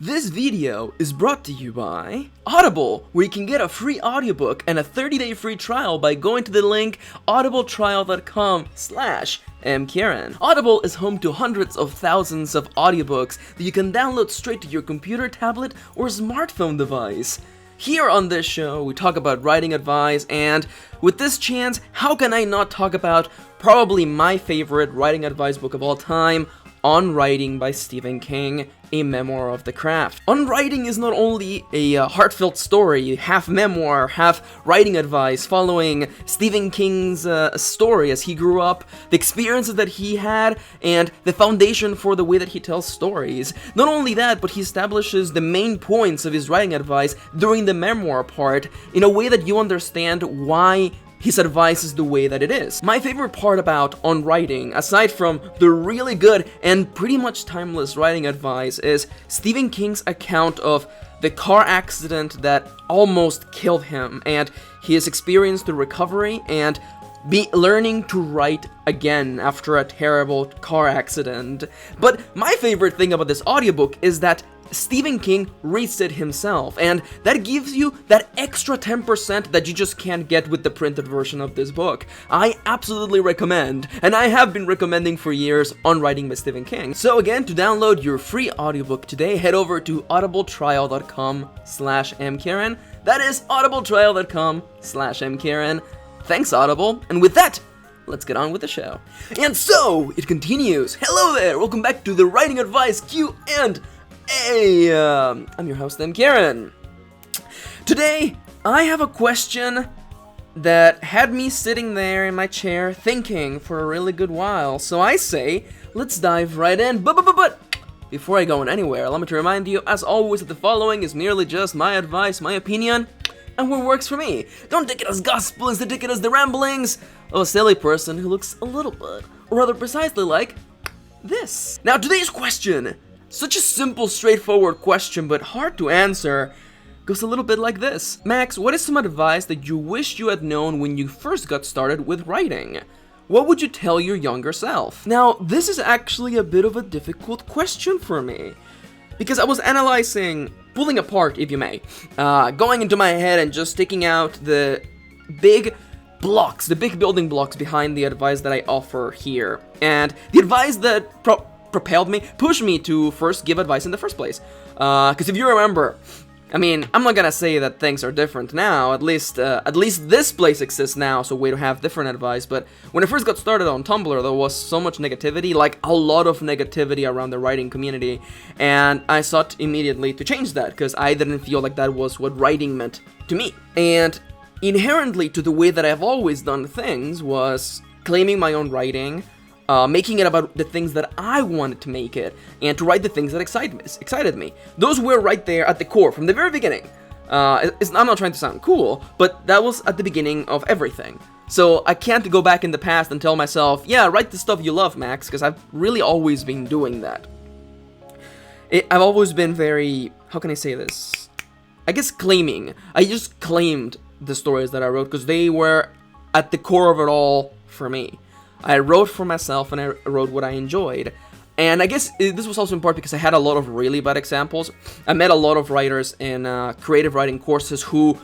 This video is brought to you by Audible, where you can get a free audiobook and a 30-day free trial by going to the link audibletrial.com/mkirin. Audible is home to hundreds of thousands of audiobooks that you can download straight to your computer, tablet, or smartphone device. Here on this show, we talk about writing advice, and with this chance, how can I not talk about probably my favorite writing advice book of all time, On Writing by Stephen King, a memoir of the craft. On Writing is not only a heartfelt story, half memoir, half writing advice, following Stephen King's story as he grew up, the experiences that he had, and the foundation for the way that he tells stories. Not only that, but he establishes the main points of his writing advice during the memoir part in a way that you understand why his advice is the way that it is. My favorite part about On Writing, aside from the really good and pretty much timeless writing advice, is Stephen King's account of the car accident that almost killed him, and his experience through recovery and learning to write again after a terrible car accident. But my favorite thing about this audiobook is that Stephen King reads it himself, and that gives you that extra 10% that you just can't get with the printed version of this book. I absolutely recommend, and I have been recommending for years, On Writing by Stephen King. So again, to download your free audiobook today, head over to audibletrial.com/mkirin. That is audibletrial.com/mkirin. Thanks, Audible. And with that, let's get on with the show. And so, it continues. Hello there, welcome back to the Writing Advice Q&A. I'm your host, Kirin. Today, I have a question that had me sitting there in my chair thinking for a really good while. So I say, let's dive right in. But before I go anywhere, allow me to remind you, as always, that the following is merely just my advice, my opinion, and what works for me. Don't take it as gospel, instead take it as the ramblings of a silly person who looks a little bit, or rather precisely like this. Now, today's question, such a simple, straightforward question, but hard to answer, goes a little bit like this. Max, what is some advice that you wish you had known when you first got started with writing? What would you tell your younger self? Now, this is actually a bit of a difficult question for me, because I was analyzing, pulling apart, if you may, going into my head and just taking out the big blocks, the big building blocks behind the advice that I offer here, and the advice that pushed me to first give advice in the first place. Because if you remember, I mean, I'm not gonna say that things are different now, at least this place exists now, so way to have different advice, but when I first got started on Tumblr, there was so much negativity, like a lot of negativity around the writing community, and I sought immediately to change that, because I didn't feel like that was what writing meant to me. And inherently to the way that I've always done things was claiming my own writing, making it about the things that I wanted to make it, and to write the things that excited me. Those were right there at the core, from the very beginning. I'm not trying to sound cool, but that was at the beginning of everything. So I can't go back in the past and tell myself, yeah, write the stuff you love, Max, because I've really always been doing that. I've always been very, how can I say this? I guess claiming. I just claimed the stories that I wrote, because they were at the core of it all for me. I wrote for myself, and I wrote what I enjoyed. And I guess this was also in part because I had a lot of really bad examples. I met a lot of writers in creative writing courses who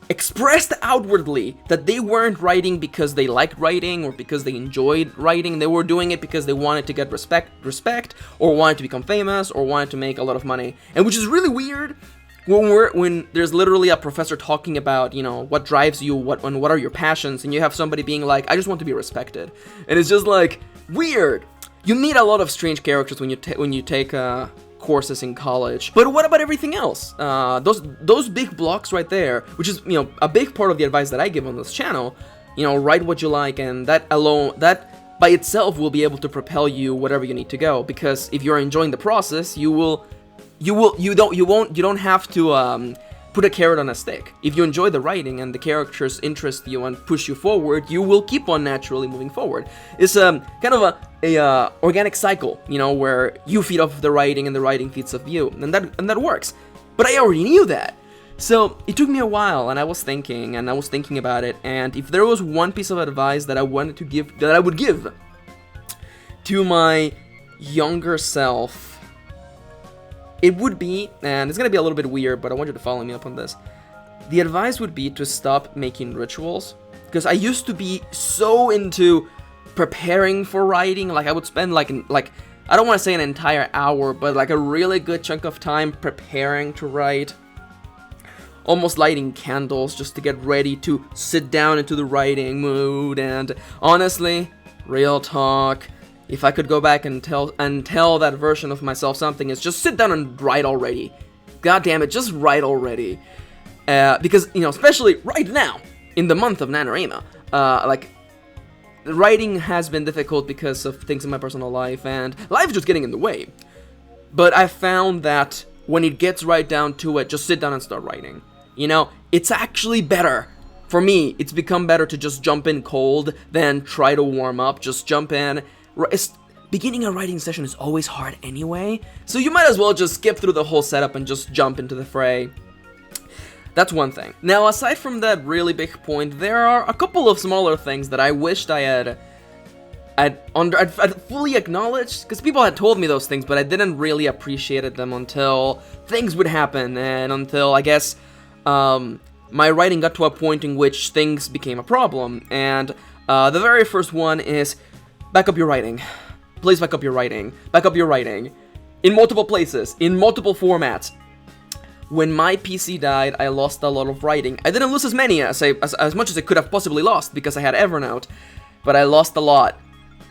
expressed outwardly that they weren't writing because they liked writing or because they enjoyed writing. They were doing it because they wanted to get respect, or wanted to become famous, or wanted to make a lot of money. And which is really weird. When there's literally a professor talking about, you know, what drives you, what are your passions, and you have somebody being like, I just want to be respected, and it's just like weird. You meet a lot of strange characters when you take courses in college. But what about everything else? Those big blocks right there, which is, you know, a big part of the advice that I give on this channel. You know, write what you like, and that by itself will be able to propel you whatever you need to go. Because if you're enjoying the process, you don't have to put a carrot on a stick. If you enjoy the writing and the characters interest you and push you forward, you will keep on naturally moving forward. It's kind of a organic cycle, you know, where you feed off the writing and the writing feeds off you, and that works. But I already knew that. So it took me a while, and I was thinking about it, and if there was one piece of advice that I would give to my younger self, it would be, and it's gonna be a little bit weird, but I want you to follow me up on this. The advice would be to stop making rituals, because I used to be so into preparing for writing. Like, I would spend like I don't want to say an entire hour, but like a really good chunk of time preparing to write. Almost lighting candles just to get ready to sit down into the writing mood. And honestly, real talk, if I could go back and tell that version of myself something, is just sit down and write already. God damn it, just write already. Because, you know, especially right now, in the month of NaNoWriMo, like, writing has been difficult because of things in my personal life, and life just getting in the way. But I found that when it gets right down to it, just sit down and start writing. You know, it's actually better. For me, it's become better to just jump in cold than try to warm up. Just jump in. Beginning a writing session is always hard anyway, so you might as well just skip through the whole setup and just jump into the fray. That's one thing. Now, aside from that really big point, there are a couple of smaller things that I wished I'd fully acknowledged, because people had told me those things, but I didn't really appreciate them until things would happen, and until, I guess, my writing got to a point in which things became a problem. And the very first one is, back up your writing. Please back up your writing. Back up your writing. In multiple places, in multiple formats. When my PC died, I lost a lot of writing. I didn't lose as many as much as I could have possibly lost, because I had Evernote, but I lost a lot.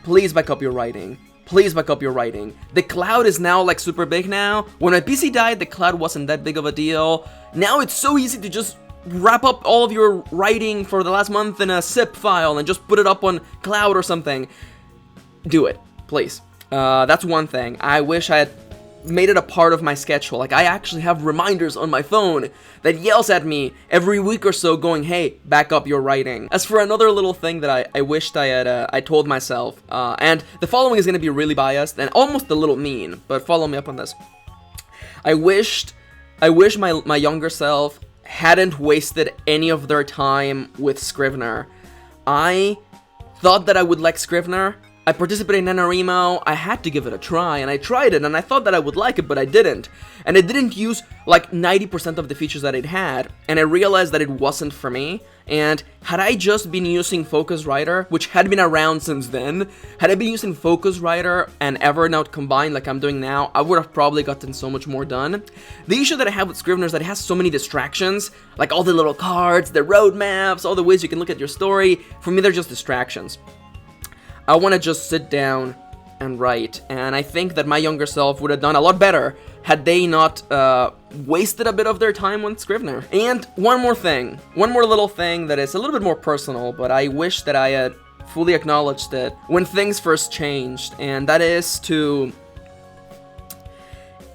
Please back up your writing. Please back up your writing. The cloud is now like super big now. When my PC died, the cloud wasn't that big of a deal. Now it's so easy to just wrap up all of your writing for the last month in a zip file and just put it up on cloud or something. Do it, please. That's one thing. I wish I had made it a part of my schedule. Like, I actually have reminders on my phone that yells at me every week or so going, hey, back up your writing. As for another little thing that I wished I told myself, and the following is going to be really biased and almost a little mean, but follow me up on this. I wish my younger self hadn't wasted any of their time with Scrivener. I thought that I would like Scrivener. I participated in NaNoWriMo, I had to give it a try, and I tried it, and I thought that I would like it, but I didn't. And I didn't use, like, 90% of the features that it had, and I realized that it wasn't for me. And had I just been using Focuswriter, which had been around since then, had I been using Focuswriter and Evernote combined like I'm doing now, I would have probably gotten so much more done. The issue that I have with Scrivener is that it has so many distractions, like all the little cards, the roadmaps, all the ways you can look at your story. For me, they're just distractions. I want to just sit down and write, and I think that my younger self would have done a lot better had they not wasted a bit of their time on Scrivener. And one more little thing that is a little bit more personal, but I wish that I had fully acknowledged it when things first changed, and that is to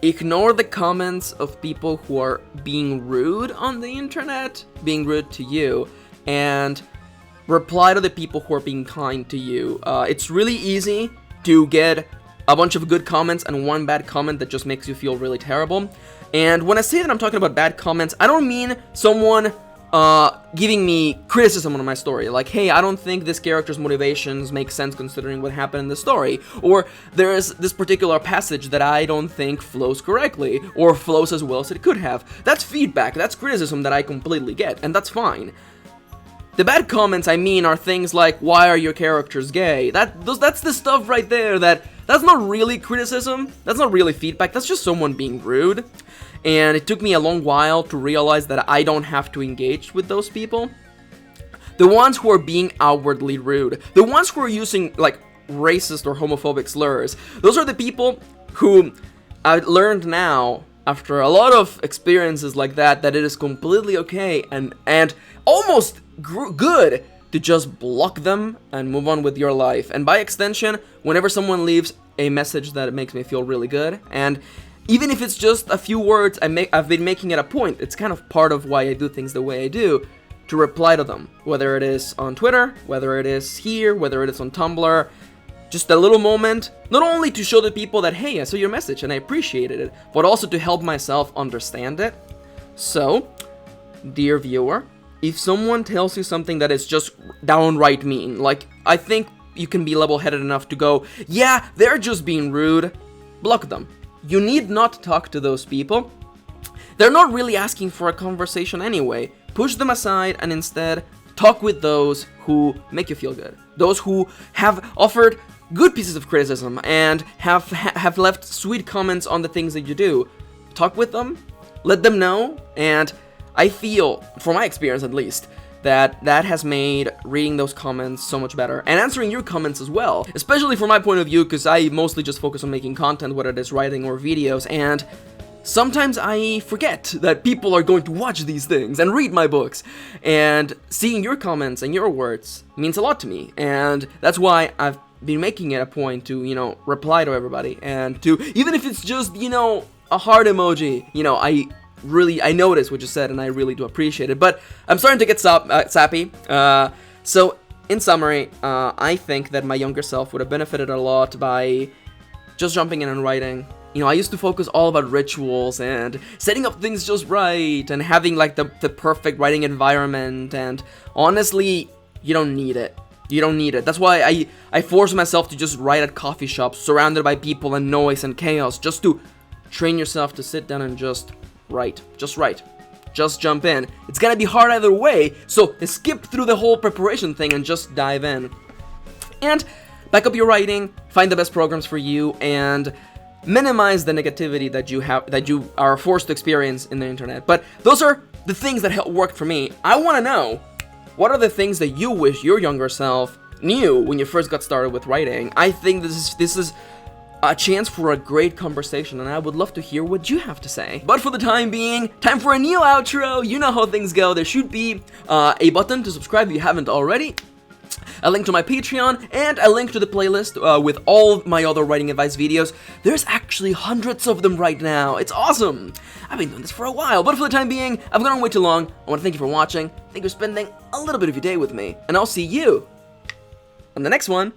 ignore the comments of people who are being rude on the internet, being rude to you, and reply to the people who are being kind to you. It's really easy to get a bunch of good comments and one bad comment that just makes you feel really terrible. And when I say that I'm talking about bad comments, I don't mean someone giving me criticism on my story, like, hey, I don't think this character's motivations make sense considering what happened in the story, or there's this particular passage that I don't think flows correctly, or flows as well as it could have. That's feedback, that's criticism that I completely get, and that's fine. The bad comments, I mean, are things like, why are your characters gay? That's the stuff right there that's not really criticism, that's not really feedback, that's just someone being rude. And it took me a long while to realize that I don't have to engage with those people. The ones who are being outwardly rude, the ones who are using, like, racist or homophobic slurs, those are the people who I learned now, after a lot of experiences like that it is completely okay and almost good to just block them and move on with your life. And by extension, whenever someone leaves a message that makes me feel really good, and even if it's just a few words, I've been making it a point, it's kind of part of why I do things the way I do, to reply to them, whether it is on Twitter, whether it is here, whether it is on Tumblr. Just a little moment, not only to show the people that, hey, I saw your message and I appreciated it, but also to help myself understand it. So, dear viewer, if someone tells you something that is just downright mean, like, I think you can be level-headed enough to go, yeah, they're just being rude, block them. you need not talk to those people. They're not really asking for a conversation anyway. Push them aside and instead talk with those who make you feel good. Those who have offered good pieces of criticism and have left sweet comments on the things that you do. Talk with them, let them know, and I feel, from my experience at least, that has made reading those comments so much better, and answering your comments as well, especially from my point of view, because I mostly just focus on making content, whether it is writing or videos, and sometimes I forget that people are going to watch these things and read my books, and seeing your comments and your words means a lot to me, and that's why I've been making it a point to, reply to everybody, and to, even if it's just, a heart emoji, I notice what you said, and I really do appreciate it, but I'm starting to get sappy. So, in summary, I think that my younger self would have benefited a lot by just jumping in and writing. I used to focus all about rituals and setting up things just right, and having, the perfect writing environment, and honestly, you don't need it. You don't need it. That's why I force myself to just write at coffee shops, surrounded by people and noise and chaos, just to train yourself to sit down and just write. Just jump in. It's gonna be hard either way, so skip through the whole preparation thing and just dive in. And back up your writing, find the best programs for you, and minimize the negativity that you are forced to experience in the internet. But those are the things that worked for me. I want to know, what are the things that you wish your younger self knew when you first got started with writing? I think this is a chance for a great conversation, and I would love to hear what you have to say. But for the time being, time for a new outro. You know how things go. There should be a button to subscribe if you haven't already, a link to my Patreon, and a link to the playlist with all of my other writing advice videos. There's actually hundreds of them right now. It's awesome. I've been doing this for a while, but for the time being, I've gone on way too long. I want to thank you for watching. Thank you for spending a little bit of your day with me, and I'll see you on the next one.